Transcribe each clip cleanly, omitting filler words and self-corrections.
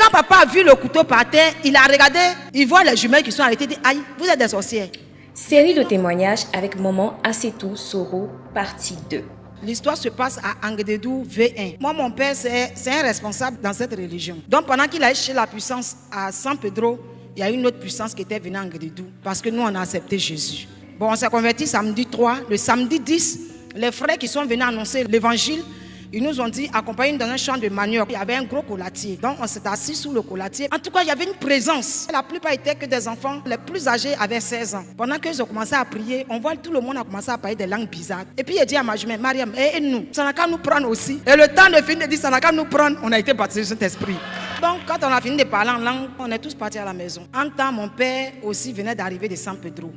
quand papa a vu le couteau par terre, il a regardé, il voit les jumelles qui sont arrêtées, il dit, aïe, vous êtes des sorcières. Série de témoignages avec maman Assetou Soro, partie 2. L'histoire se passe à Anguédédou V1. Moi, mon père, c'est un responsable dans cette religion. Donc, pendant qu'il a cherché la puissance à San Pedro, il y a une autre puissance qui était venue à Anguédédou. Parce que nous, on a accepté Jésus. Bon, on s'est converti samedi 3. Le samedi 10, les frères qui sont venus annoncer l'évangile, ils nous ont dit, accompagnez-nous dans un champ de manioc. Il y avait un gros colatier. Donc, on s'est assis sous le colatier. En tout cas, il y avait une présence. La plupart étaient que des enfants. Les plus âgés avaient 16 ans. Pendant qu'ils ont commencé à prier, on voit tout le monde a commencé à parler des langues bizarres. Et puis, il a dit à ma jumelle, Mariam, et nous, ça n'a qu'à nous prendre aussi. Et le temps de finir, il dit, ça n'a qu'à nous prendre. On a été baptisés de Saint-Esprit. Donc, quand on a fini de parler en langue, on est tous partis à la maison. En temps, mon père aussi venait d'arriver de San Pedro.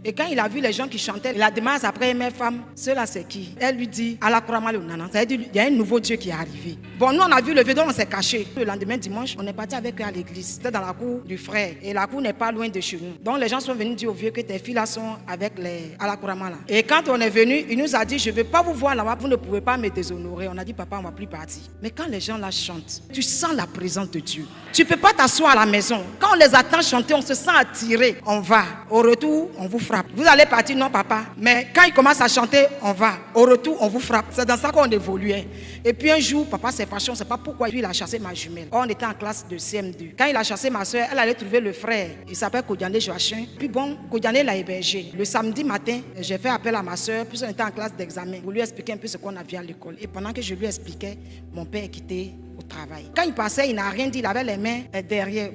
Et quand il a vu les gens qui chantaient, il a demandé après mes femmes, cela c'est qui? Elle lui dit, à la croix nana. Ça veut dire, il y a un nouveau Dieu qui est arrivé. Bon, nous on a vu le vidéo, on s'est caché. Le lendemain dimanche, on est parti avec eux à l'église. C'était dans la cour du frère. Et la cour n'est pas loin de chez nous. Donc les gens sont venus dire au vieux que tes filles là sont avec les à la croix là. Et quand on est venu, il nous a dit, je ne veux pas vous voir là-bas, vous ne pouvez pas me déshonorer. On a dit, papa, on ne va plus partir. Mais quand les gens là chantent, tu sens la présence de Dieu. Tu ne peux pas t'asseoir à la maison. Quand on les attend chanter, on se sent attiré. On va. Au retour, on vous frappe. Vous allez partir, non papa. Mais quand ils commencent à chanter, on va. Au retour, on vous frappe. C'est dans ça qu'on évoluait. Et puis un jour, papa s'est fâché, on ne sait pas pourquoi il a chassé ma jumelle. On était en classe de CM2. Quand il a chassé ma soeur, elle allait trouver le frère. Il s'appelle Kodiane Joachim. Puis bon, Kodiane l'a hébergé. Le samedi matin, j'ai fait appel à ma soeur, puis on était en classe d'examen. Pour lui expliquer un peu ce qu'on a vu à l'école. Et pendant que je lui expliquais, mon père est quitté au travail. Quand il passait, il n'a rien dit, il avait les mains derrière.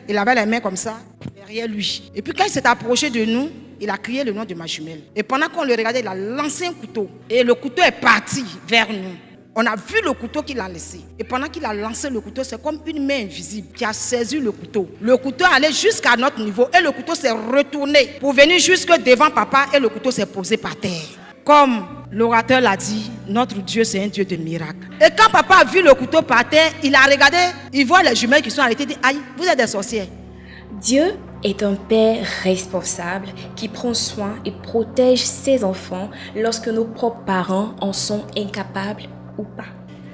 Il avait les mains comme ça, derrière lui. Et puis quand il s'est approché de nous, il a crié le nom de ma jumelle. Et pendant qu'on le regardait, il a lancé un couteau. Et le couteau est parti vers nous. On a vu le couteau qu'il a laissé. Et pendant qu'il a lancé le couteau, c'est comme une main invisible qui a saisi le couteau. Le couteau allait jusqu'à notre niveau et le couteau s'est retourné pour venir jusque devant papa et le couteau s'est posé par terre. Comme l'orateur l'a dit, notre Dieu c'est un Dieu de miracles. Et quand papa a vu le couteau par terre, il a regardé, il voit les jumelles qui sont arrêtées, il dit, aïe, vous êtes des sorcières. Dieu est un père responsable qui prend soin et protège ses enfants lorsque nos propres parents en sont incapables ou pas.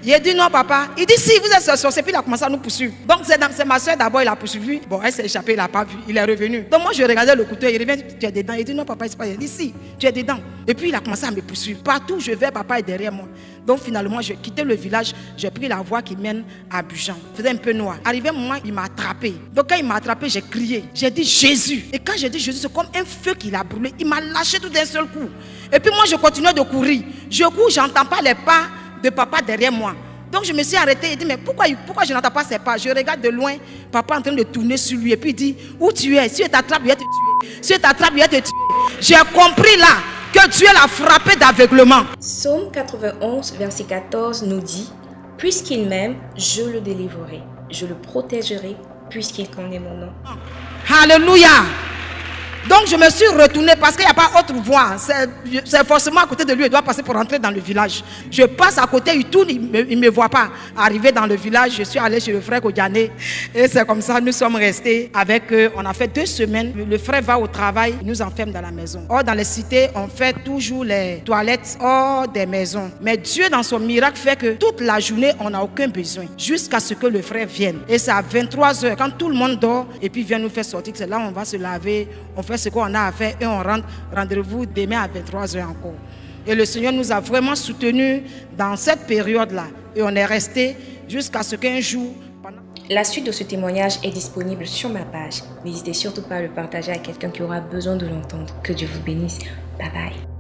Il a dit non papa. Il dit si vous êtes sorcier, puis il a commencé à nous poursuivre. Donc c'est ma soeur d'abord, il a poursuivi. Bon, elle s'est échappée, il n'a pas vu, il est revenu. Donc moi je regardais le couteau, il revient, tu es dedans. Il dit non papa, il dit si, tu es dedans. Et puis il a commencé à me poursuivre. Partout où je vais, papa est derrière moi. Donc finalement, j'ai quitté le village, j'ai pris la voie qui mène à Bujan. Il faisait un peu noir. Arrivé un moment, il m'a attrapé. Donc quand il m'a attrapé, j'ai crié. J'ai dit Jésus. Et quand j'ai dit Jésus, c'est comme un feu qui l'a brûlé. Il m'a lâché tout d'un seul coup. Et puis moi, je continuais de courir. Je cours, j'entends pas les pas de papa derrière moi. Donc je me suis arrêté et dit mais pourquoi je n'entends pas ses pas? Je regarde de loin, papa en train de tourner sur lui et puis il dit où tu es? Si tu t'attrapes, il va te tuer. Si tu t'attrapes, il va te tuer. J'ai compris là que Dieu l'a frappé d'aveuglement. Psaume 91, verset 14 nous dit, puisqu'il m'aime, je le délivrerai. Je le protégerai puisqu'il connaît mon nom. Alléluia. Donc je me suis retourné parce qu'il n'y a pas autre voie. C'est forcément à côté de lui, il doit passer pour rentrer dans le village. Je passe à côté, il tourne, il ne me voit pas. Arrivé dans le village, je suis allé chez le frère Kodiane. Et c'est comme ça, nous sommes restés avec eux. On a fait 2 semaines. Le frère va au travail, il nous enferme dans la maison. Or, dans les cités, on fait toujours les toilettes hors des maisons. Mais Dieu, dans son miracle, fait que toute la journée, on n'a aucun besoin. Jusqu'à ce que le frère vienne. Et c'est à 23h, quand tout le monde dort, et puis vient nous faire sortir. C'est là où on va se laver, on fait ce qu'on a à faire et on rentre. Rendez-vous demain à 23h encore. Et le Seigneur nous a vraiment soutenus dans cette période-là. Et on est resté jusqu'à ce qu'un jour... La suite de ce témoignage est disponible sur ma page. N'hésitez surtout pas à le partager à quelqu'un qui aura besoin de l'entendre. Que Dieu vous bénisse. Bye bye.